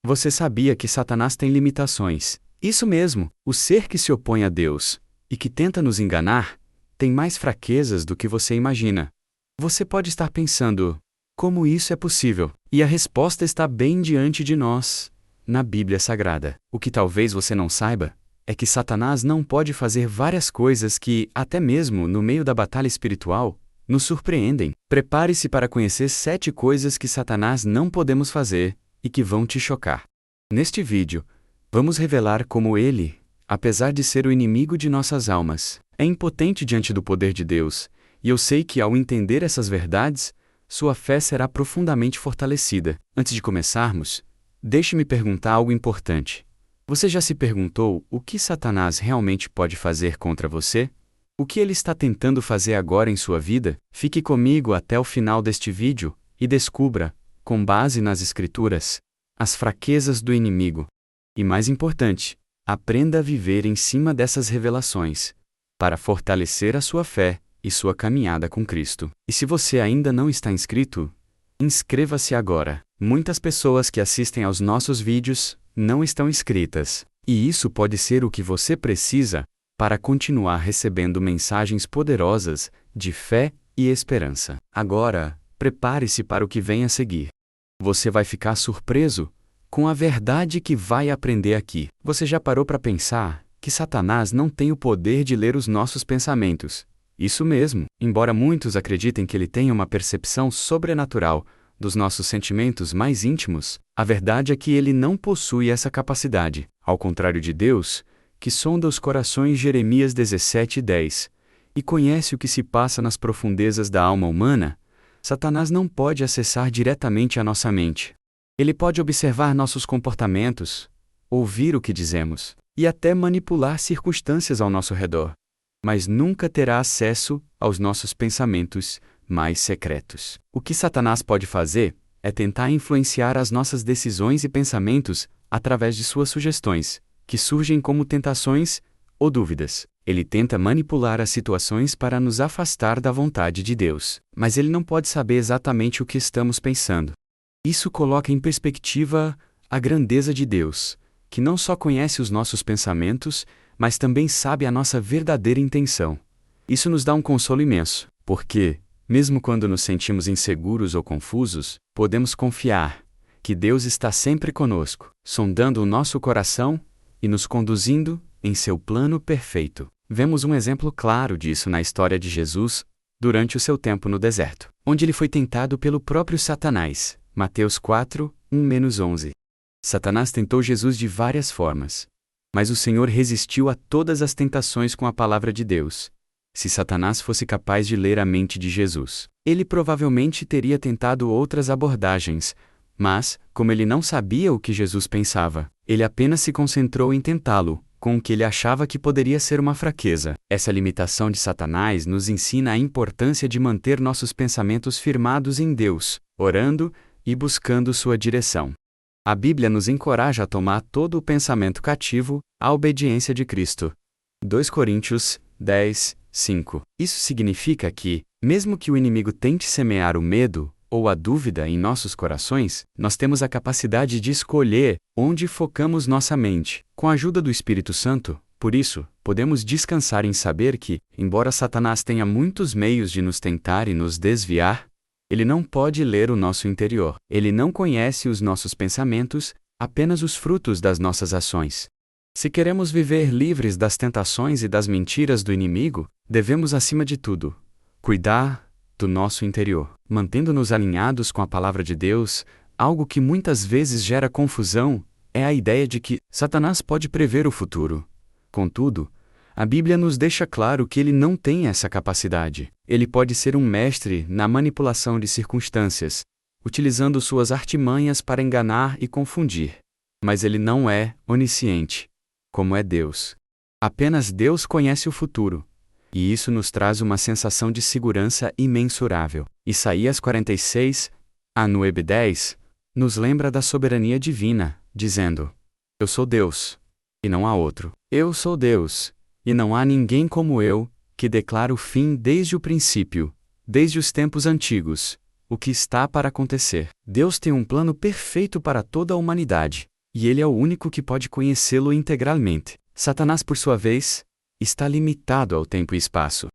Você sabia que Satanás tem limitações? Isso mesmo, o ser que se opõe a Deus e que tenta nos enganar tem mais fraquezas do que você imagina. Você pode estar pensando, como isso é possível? E a resposta está bem diante de nós, na Bíblia Sagrada. O que talvez você não saiba é que Satanás não pode fazer várias coisas que, até mesmo no meio da batalha espiritual, nos surpreendem. Prepare-se para conhecer 7 coisas que Satanás não podemos fazer e que vão te chocar. Neste vídeo, vamos revelar como ele, apesar de ser o inimigo de nossas almas, é impotente diante do poder de Deus, e eu sei que ao entender essas verdades, sua fé será profundamente fortalecida. Antes de começarmos, deixe-me perguntar algo importante. Você já se perguntou o que Satanás realmente pode fazer contra você? O que ele está tentando fazer agora em sua vida? Fique comigo até o final deste vídeo e descubra, com base nas Escrituras, as fraquezas do inimigo. E mais importante, aprenda a viver em cima dessas revelações, para fortalecer a sua fé e sua caminhada com Cristo. E se você ainda não está inscrito, inscreva-se agora. Muitas pessoas que assistem aos nossos vídeos não estão inscritas, e isso pode ser o que você precisa para continuar recebendo mensagens poderosas de fé e esperança. Agora, prepare-se para o que vem a seguir. Você vai ficar surpreso com a verdade que vai aprender aqui. Você já parou para pensar que Satanás não tem o poder de ler os nossos pensamentos? Isso mesmo, embora muitos acreditem que ele tenha uma percepção sobrenatural dos nossos sentimentos mais íntimos, a verdade é que ele não possui essa capacidade. Ao contrário de Deus, que sonda os corações, Jeremias 17:10, e conhece o que se passa nas profundezas da alma humana, Satanás não pode acessar diretamente a nossa mente. Ele pode observar nossos comportamentos, ouvir o que dizemos, e até manipular circunstâncias ao nosso redor, mas nunca terá acesso aos nossos pensamentos mais secretos. O que Satanás pode fazer é tentar influenciar as nossas decisões e pensamentos através de suas sugestões, que surgem como tentações ou dúvidas. Ele tenta manipular as situações para nos afastar da vontade de Deus, mas ele não pode saber exatamente o que estamos pensando. Isso coloca em perspectiva a grandeza de Deus, que não só conhece os nossos pensamentos, mas também sabe a nossa verdadeira intenção. Isso nos dá um consolo imenso, porque, mesmo quando nos sentimos inseguros ou confusos, podemos confiar que Deus está sempre conosco, sondando o nosso coração e nos conduzindo em seu plano perfeito. Vemos um exemplo claro disso na história de Jesus durante o seu tempo no deserto, onde ele foi tentado pelo próprio Satanás. Mateus 4:1-11. Satanás tentou Jesus de várias formas, mas o Senhor resistiu a todas as tentações com a palavra de Deus. Se Satanás fosse capaz de ler a mente de Jesus, ele provavelmente teria tentado outras abordagens, mas, como ele não sabia o que Jesus pensava, ele apenas se concentrou em tentá-lo, com o que ele achava que poderia ser uma fraqueza. Essa limitação de Satanás nos ensina a importância de manter nossos pensamentos firmados em Deus, orando e buscando sua direção. A Bíblia nos encoraja a tomar todo o pensamento cativo à obediência de Cristo. 2 Coríntios 10:5. Isso significa que, mesmo que o inimigo tente semear o medo ou a dúvida em nossos corações, nós temos a capacidade de escolher onde focamos nossa mente. Com a ajuda do Espírito Santo, por isso, podemos descansar em saber que, embora Satanás tenha muitos meios de nos tentar e nos desviar, ele não pode ler o nosso interior. Ele não conhece os nossos pensamentos, apenas os frutos das nossas ações. Se queremos viver livres das tentações e das mentiras do inimigo, devemos, acima de tudo, cuidar do nosso interior, mantendo-nos alinhados com a palavra de Deus. Algo que muitas vezes gera confusão é a ideia de que Satanás pode prever o futuro. Contudo, a Bíblia nos deixa claro que ele não tem essa capacidade. Ele pode ser um mestre na manipulação de circunstâncias, utilizando suas artimanhas para enganar e confundir. Mas ele não é onisciente, como é Deus. Apenas Deus conhece o futuro, e isso nos traz uma sensação de segurança imensurável. Isaías 46:9-10 nos lembra da soberania divina, dizendo: Eu sou Deus, e não há outro. Eu sou Deus, e não há ninguém como eu, que declara o fim desde o princípio, desde os tempos antigos, o que está para acontecer. Deus tem um plano perfeito para toda a humanidade. e ele é o único que pode conhecê-lo integralmente. Satanás, por sua vez, está limitado ao tempo e espaço.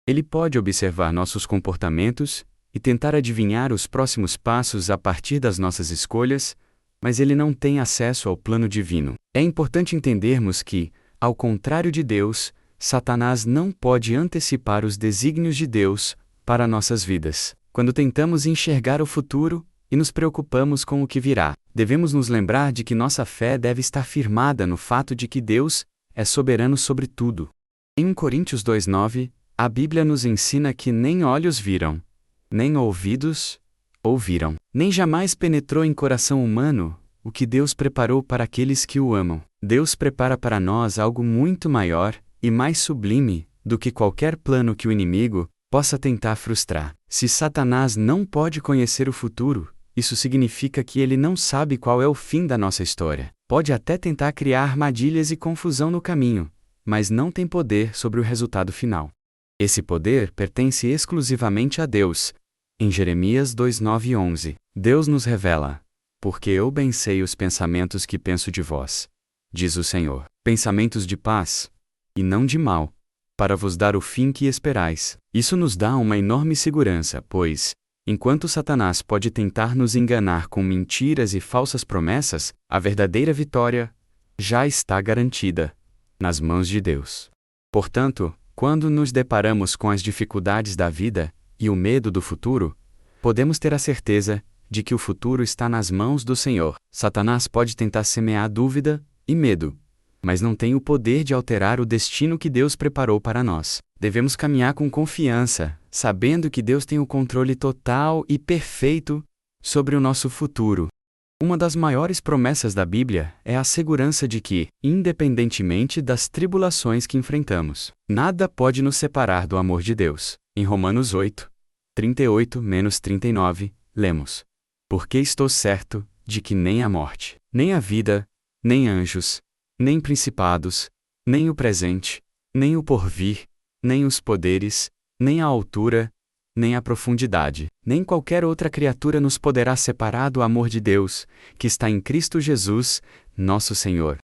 Ele pode observar nossos comportamentos e tentar adivinhar os próximos passos a partir das nossas escolhas, mas ele não tem acesso ao plano divino. É importante entendermos que, ao contrário de Deus, Satanás não pode antecipar os desígnios de Deus para nossas vidas. Quando tentamos enxergar o futuro e nos preocupamos com o que virá, devemos nos lembrar de que nossa fé deve estar firmada no fato de que Deus é soberano sobre tudo. Em 1 Coríntios 2:9, a Bíblia nos ensina que nem olhos viram, nem ouvidos ouviram, nem jamais penetrou em coração humano o que Deus preparou para aqueles que o amam. Deus prepara para nós algo muito maior e mais sublime do que qualquer plano que o inimigo possa tentar frustrar. Se Satanás não pode conhecer o futuro, isso significa que ele não sabe qual é o fim da nossa história. Pode até tentar criar armadilhas e confusão no caminho, mas não tem poder sobre o resultado final. Esse poder pertence exclusivamente a Deus. Em Jeremias 2:9 e 11, Deus nos revela: porque eu bem sei os pensamentos que penso de vós, diz o Senhor, pensamentos de paz, e não de mal, para vos dar o fim que esperais. Isso nos dá uma enorme segurança, pois, enquanto Satanás pode tentar nos enganar com mentiras e falsas promessas, a verdadeira vitória já está garantida nas mãos de Deus. Portanto, quando nos deparamos com as dificuldades da vida e o medo do futuro, podemos ter a certeza de que o futuro está nas mãos do Senhor. Satanás pode tentar semear dúvida e medo, mas não tem o poder de alterar o destino que Deus preparou para nós. Devemos caminhar com confiança, sabendo que Deus tem o controle total e perfeito sobre o nosso futuro. Uma das maiores promessas da Bíblia é a segurança de que, independentemente das tribulações que enfrentamos, nada pode nos separar do amor de Deus. Em Romanos 8:38-39, lemos: porque estou certo de que nem a morte, nem a vida, nem anjos, nem principados, nem o presente, nem o porvir, nem os poderes, nem a altura, nem a profundidade, nem qualquer outra criatura nos poderá separar do amor de Deus, que está em Cristo Jesus, nosso Senhor.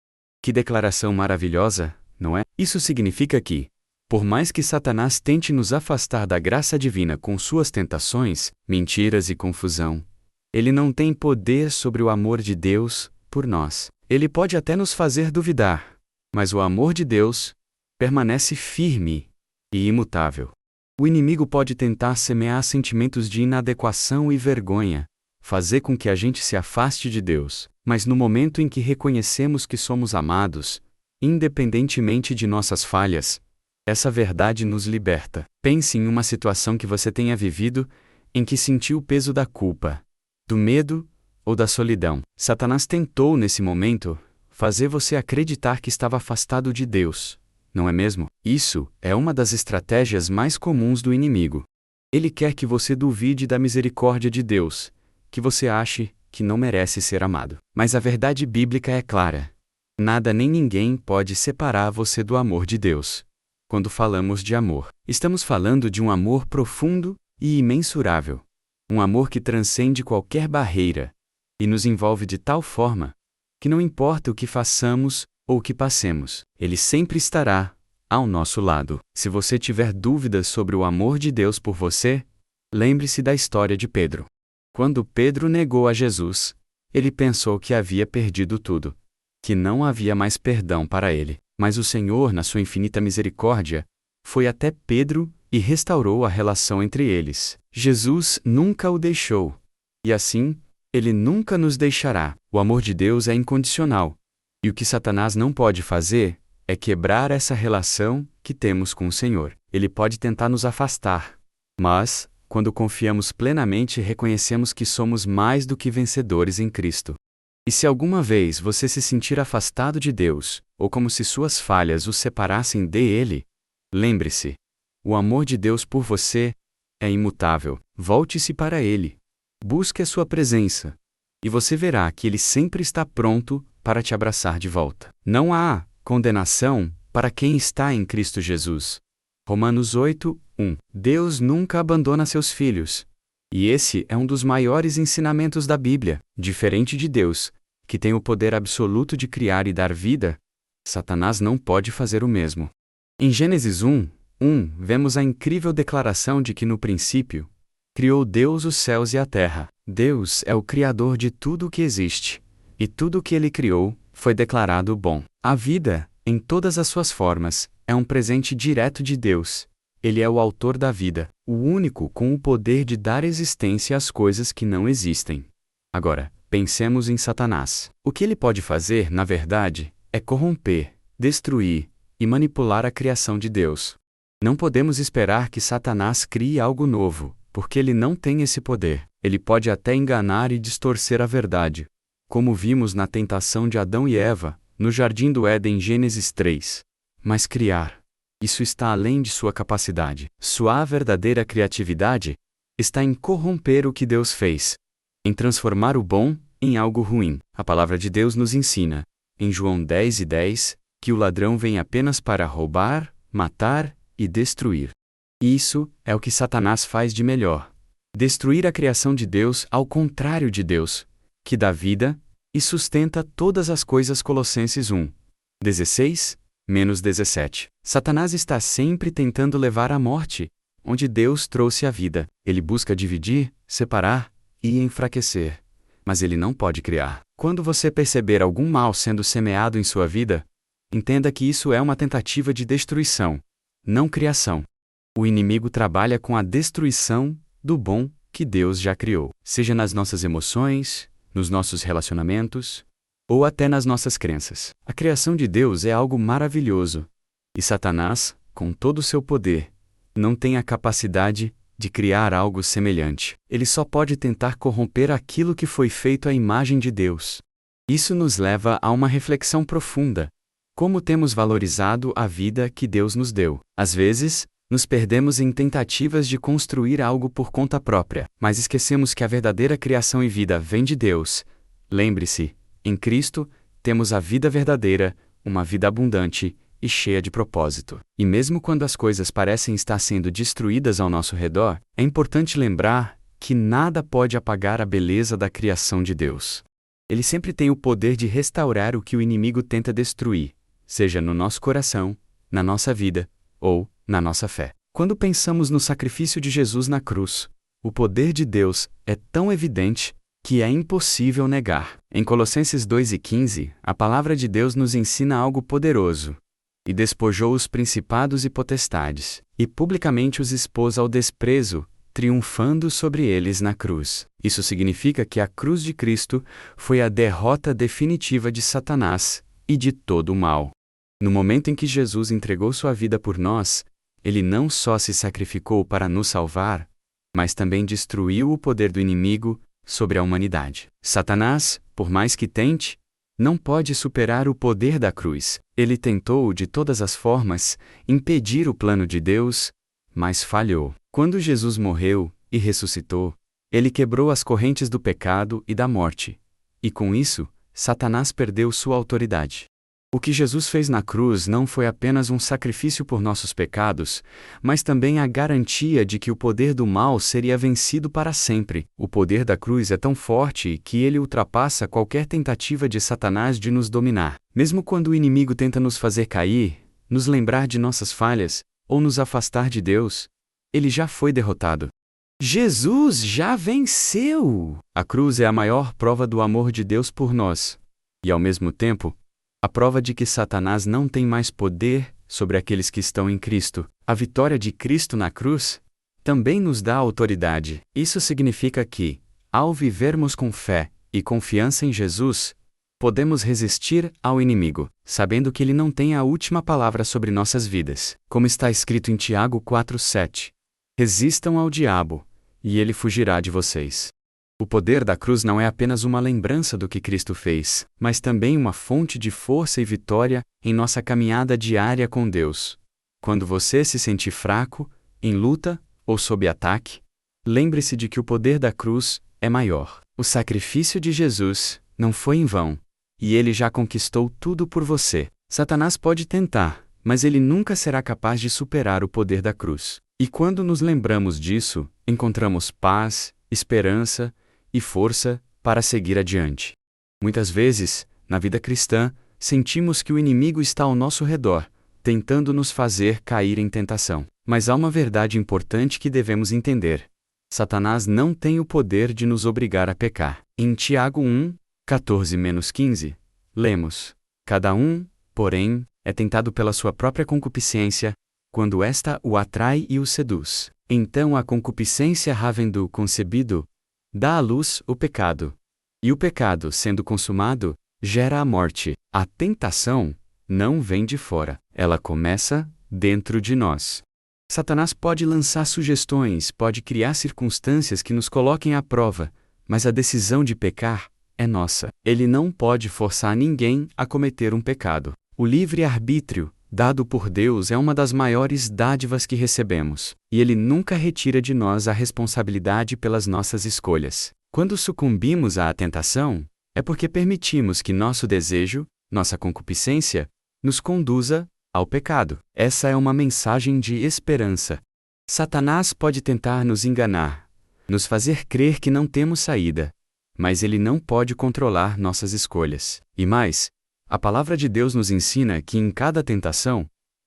Que declaração maravilhosa, não é? Isso significa que, por mais que Satanás tente nos afastar da graça divina com suas tentações, mentiras e confusão, ele não tem poder sobre o amor de Deus por nós. Ele pode até nos fazer duvidar, mas o amor de Deus permanece firme e imutável. O inimigo pode tentar semear sentimentos de inadequação e vergonha, fazer com que a gente se afaste de Deus, mas no momento em que reconhecemos que somos amados, independentemente de nossas falhas, essa verdade nos liberta. Pense em uma situação que você tenha vivido em que sentiu o peso da culpa, do medo ou da solidão. Satanás tentou, nesse momento, fazer você acreditar que estava afastado de Deus, não é mesmo? Isso é uma das estratégias mais comuns do inimigo. Ele quer que você duvide da misericórdia de Deus, que você ache que não merece ser amado. Mas a verdade bíblica é clara. Nada nem ninguém pode separar você do amor de Deus. Quando falamos de amor, estamos falando de um amor profundo e imensurável. Um amor que transcende qualquer barreira e nos envolve de tal forma que não importa o que façamos ou o que passemos, Ele sempre estará ao nosso lado. Se você tiver dúvidas sobre o amor de Deus por você, lembre-se da história de Pedro. Quando Pedro negou a Jesus, ele pensou que havia perdido tudo, que não havia mais perdão para ele. Mas o Senhor, na sua infinita misericórdia, foi até Pedro e restaurou a relação entre eles. Jesus nunca o deixou, e assim, Ele nunca nos deixará. O amor de Deus é incondicional, e o que Satanás não pode fazer é quebrar essa relação que temos com o Senhor. Ele pode tentar nos afastar, mas, quando confiamos plenamente, reconhecemos que somos mais do que vencedores em Cristo. E se alguma vez você se sentir afastado de Deus, ou como se suas falhas o separassem dele, lembre-se, o amor de Deus por você é imutável. Volte-se para Ele. Busque a sua presença, e você verá que Ele sempre está pronto para te abraçar de volta. Não há condenação para quem está em Cristo Jesus. Romanos 8:1. Deus nunca abandona seus filhos. E esse é um dos maiores ensinamentos da Bíblia. Diferente de Deus, que tem o poder absoluto de criar e dar vida, Satanás não pode fazer o mesmo. Em Gênesis 1, vemos a incrível declaração de que no princípio, criou Deus os céus e a terra. Deus é o Criador de tudo o que existe, e tudo o que Ele criou foi declarado bom. A vida, em todas as suas formas, é um presente direto de Deus. Ele é o autor da vida, o único com o poder de dar existência às coisas que não existem. Agora, pensemos em Satanás. O que ele pode fazer, na verdade, é corromper, destruir e manipular a criação de Deus. Não podemos esperar que Satanás crie algo novo, porque ele não tem esse poder. Ele pode até enganar e distorcer a verdade, como vimos na tentação de Adão e Eva, no Jardim do Éden em Gênesis 3. Mas criar, isso está além de sua capacidade. Sua verdadeira criatividade está em corromper o que Deus fez, em transformar o bom em algo ruim. A palavra de Deus nos ensina, em João 10:10, que o ladrão vem apenas para roubar, matar e destruir. Isso é o que Satanás faz de melhor. Destruir a criação de Deus ao contrário de Deus, que dá vida e sustenta todas as coisas. Colossenses 1:16-17. Satanás está sempre tentando levar à morte, onde Deus trouxe a vida. Ele busca dividir, separar e enfraquecer. Mas ele não pode criar. Quando você perceber algum mal sendo semeado em sua vida, entenda que isso é uma tentativa de destruição, não criação. O inimigo trabalha com a destruição do bom que Deus já criou, seja nas nossas emoções, nos nossos relacionamentos, ou até nas nossas crenças. A criação de Deus é algo maravilhoso, e Satanás, com todo o seu poder, não tem a capacidade de criar algo semelhante. Ele só pode tentar corromper aquilo que foi feito à imagem de Deus. Isso nos leva a uma reflexão profunda. Como temos valorizado a vida que Deus nos deu? Às vezes, nos perdemos em tentativas de construir algo por conta própria, mas esquecemos que a verdadeira criação e vida vem de Deus. Lembre-se, em Cristo, temos a vida verdadeira, uma vida abundante e cheia de propósito. E mesmo quando as coisas parecem estar sendo destruídas ao nosso redor, é importante lembrar que nada pode apagar a beleza da criação de Deus. Ele sempre tem o poder de restaurar o que o inimigo tenta destruir, seja no nosso coração, na nossa vida ou na nossa fé. Quando pensamos no sacrifício de Jesus na cruz, o poder de Deus é tão evidente que é impossível negar. Em Colossenses 2:15, a palavra de Deus nos ensina algo poderoso. E despojou os principados e potestades, e publicamente os expôs ao desprezo, triunfando sobre eles na cruz. Isso significa que a cruz de Cristo foi a derrota definitiva de Satanás e de todo o mal. No momento em que Jesus entregou sua vida por nós, ele não só se sacrificou para nos salvar, mas também destruiu o poder do inimigo sobre a humanidade. Satanás, por mais que tente, não pode superar o poder da cruz. Ele tentou, de todas as formas, impedir o plano de Deus, mas falhou. Quando Jesus morreu e ressuscitou, ele quebrou as correntes do pecado e da morte, e com isso, Satanás perdeu sua autoridade. O que Jesus fez na cruz não foi apenas um sacrifício por nossos pecados, mas também a garantia de que o poder do mal seria vencido para sempre. O poder da cruz é tão forte que ele ultrapassa qualquer tentativa de Satanás de nos dominar. Mesmo quando o inimigo tenta nos fazer cair, nos lembrar de nossas falhas, ou nos afastar de Deus, ele já foi derrotado. Jesus já venceu! A cruz é a maior prova do amor de Deus por nós, e ao mesmo tempo, a prova de que Satanás não tem mais poder sobre aqueles que estão em Cristo. A vitória de Cristo na cruz também nos dá autoridade. Isso significa que, ao vivermos com fé e confiança em Jesus, podemos resistir ao inimigo, sabendo que ele não tem a última palavra sobre nossas vidas. Como está escrito em Tiago 4:7. Resistam ao diabo, e ele fugirá de vocês. O poder da cruz não é apenas uma lembrança do que Cristo fez, mas também uma fonte de força e vitória em nossa caminhada diária com Deus. Quando você se sentir fraco, em luta ou sob ataque, lembre-se de que o poder da cruz é maior. O sacrifício de Jesus não foi em vão, e ele já conquistou tudo por você. Satanás pode tentar, mas ele nunca será capaz de superar o poder da cruz. E quando nos lembramos disso, encontramos paz, esperança e força para seguir adiante. Muitas vezes, na vida cristã, sentimos que o inimigo está ao nosso redor, tentando nos fazer cair em tentação. Mas há uma verdade importante que devemos entender. Satanás não tem o poder de nos obrigar a pecar. Em Tiago 1, 14-15, lemos: Cada um, porém, é tentado pela sua própria concupiscência, quando esta o atrai e o seduz. Então a concupiscência, havendo concebido, dá à luz o pecado. E o pecado, sendo consumado, gera a morte. A tentação não vem de fora, ela começa dentro de nós. Satanás pode lançar sugestões, pode criar circunstâncias que nos coloquem à prova, mas a decisão de pecar é nossa. Ele não pode forçar ninguém a cometer um pecado. O livre-arbítrio, dado por Deus, é uma das maiores dádivas que recebemos, e Ele nunca retira de nós a responsabilidade pelas nossas escolhas. Quando sucumbimos à tentação, é porque permitimos que nosso desejo, nossa concupiscência, nos conduza ao pecado. Essa é uma mensagem de esperança. Satanás pode tentar nos enganar, nos fazer crer que não temos saída, mas ele não pode controlar nossas escolhas. E mais, a palavra de Deus nos ensina que em cada tentação,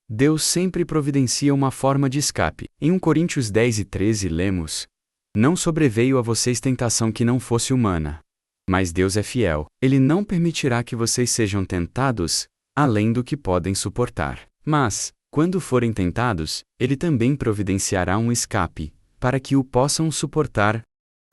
Deus sempre providencia uma forma de escape. Em 1 Coríntios 10:13 lemos: Não sobreveio a vocês tentação que não fosse humana, mas Deus é fiel. Ele não permitirá que vocês sejam tentados além do que podem suportar. Mas, quando forem tentados, Ele também providenciará um escape, para que o possam suportar.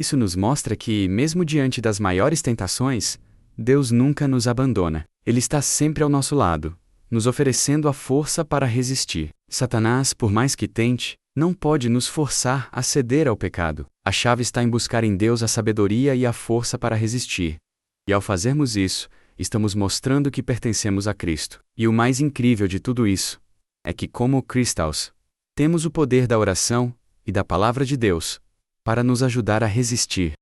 Isso nos mostra que, mesmo diante das maiores tentações, Deus nunca nos abandona. Ele está sempre ao nosso lado, nos oferecendo a força para resistir. Satanás, por mais que tente, não pode nos forçar a ceder ao pecado. A chave está em buscar em Deus a sabedoria e a força para resistir. E ao fazermos isso, estamos mostrando que pertencemos a Cristo. E o mais incrível de tudo isso é que, como cristãos, temos o poder da oração e da palavra de Deus para nos ajudar a resistir.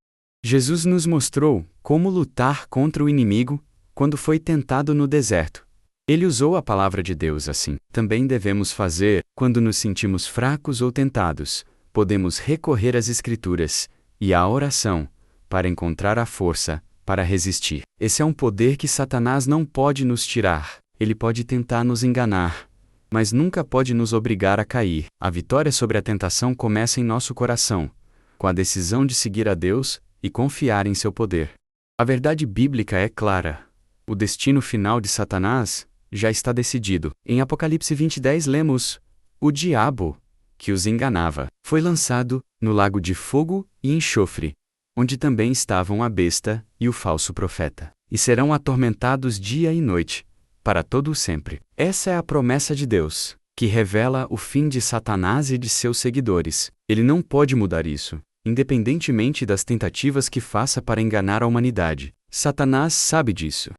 Jesus nos mostrou como lutar contra o inimigo quando foi tentado no deserto. Ele usou a palavra de Deus assim. Também devemos fazer quando nos sentimos fracos ou tentados. Podemos recorrer às Escrituras e à oração para encontrar a força para resistir. Esse é um poder que Satanás não pode nos tirar. Ele pode tentar nos enganar, mas nunca pode nos obrigar a cair. A vitória sobre a tentação começa em nosso coração, com a decisão de seguir a Deus e confiar em seu poder. A verdade bíblica é clara. O destino final de Satanás já está decidido. Em Apocalipse 20:10 lemos: O diabo, que os enganava, foi lançado no lago de fogo e enxofre, onde também estavam a besta e o falso profeta, e serão atormentados dia e noite, para todo o sempre. Essa é a promessa de Deus, que revela o fim de Satanás e de seus seguidores. Ele não pode mudar isso, independentemente das tentativas que faça para enganar a humanidade. Satanás sabe disso.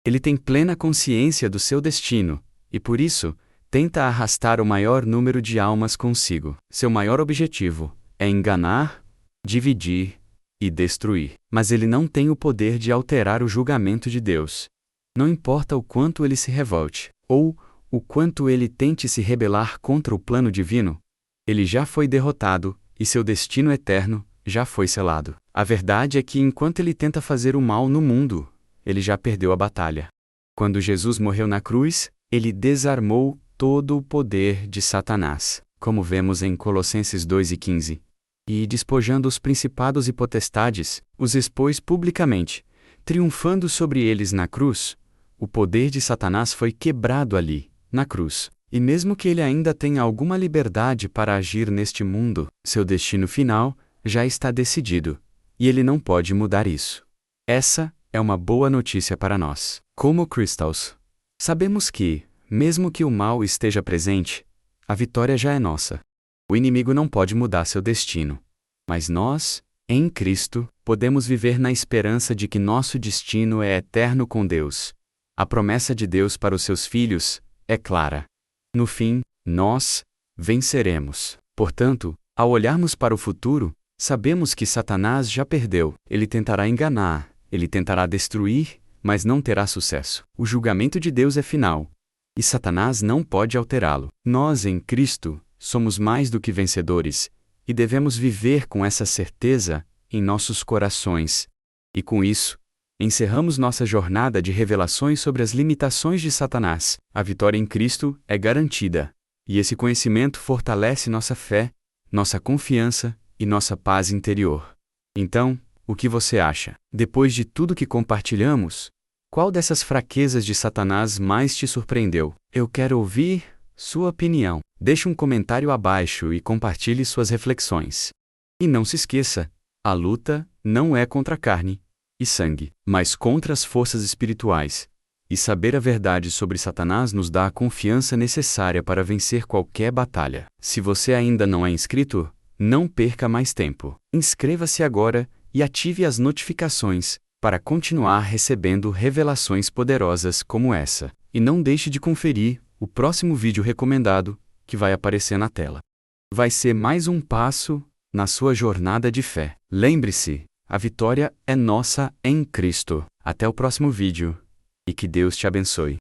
Ele tem plena consciência do seu destino, e por isso, tenta arrastar o maior número de almas consigo. Seu maior objetivo é enganar, dividir e destruir. Mas ele não tem o poder de alterar o julgamento de Deus. Não importa o quanto ele se revolte, ou o quanto ele tente se rebelar contra o plano divino, ele já foi derrotado, e seu destino eterno já foi selado. A verdade é que enquanto ele tenta fazer o mal no mundo, ele já perdeu a batalha. Quando Jesus morreu na cruz, ele desarmou todo o poder de Satanás, como vemos em Colossenses 2:15. E, despojando os principados e potestades, os expôs publicamente, triunfando sobre eles na cruz. O poder de Satanás foi quebrado ali, na cruz. E mesmo que ele ainda tenha alguma liberdade para agir neste mundo, seu destino final já está decidido, e ele não pode mudar isso. Essa é uma boa notícia para nós. Como cristãos, sabemos que, mesmo que o mal esteja presente, a vitória já é nossa. O inimigo não pode mudar seu destino. Mas nós, em Cristo, podemos viver na esperança de que nosso destino é eterno com Deus. A promessa de Deus para os seus filhos é clara. No fim, nós venceremos. Portanto, ao olharmos para o futuro, sabemos que Satanás já perdeu. Ele tentará enganar, ele tentará destruir, mas não terá sucesso. O julgamento de Deus é final, e Satanás não pode alterá-lo. Nós, em Cristo, somos mais do que vencedores, e devemos viver com essa certeza em nossos corações. E com isso, Encerramos nossa jornada de revelações sobre as limitações de Satanás. A vitória em Cristo é garantida. E esse conhecimento fortalece nossa fé, nossa confiança e nossa paz interior. Então, o que você acha? Depois de tudo que compartilhamos, qual dessas fraquezas de Satanás mais te surpreendeu? Eu quero ouvir sua opinião. Deixe um comentário abaixo e compartilhe suas reflexões. E não se esqueça, a luta não é contra carne e sangue, mas contra as forças espirituais. E saber a verdade sobre Satanás nos dá a confiança necessária para vencer qualquer batalha. Se você ainda não é inscrito, não perca mais tempo. Inscreva-se agora e ative as notificações para continuar recebendo revelações poderosas como essa. E não deixe de conferir o próximo vídeo recomendado que vai aparecer na tela. Vai ser mais um passo na sua jornada de fé. Lembre-se, a vitória é nossa em Cristo. Até o próximo vídeo e que Deus te abençoe.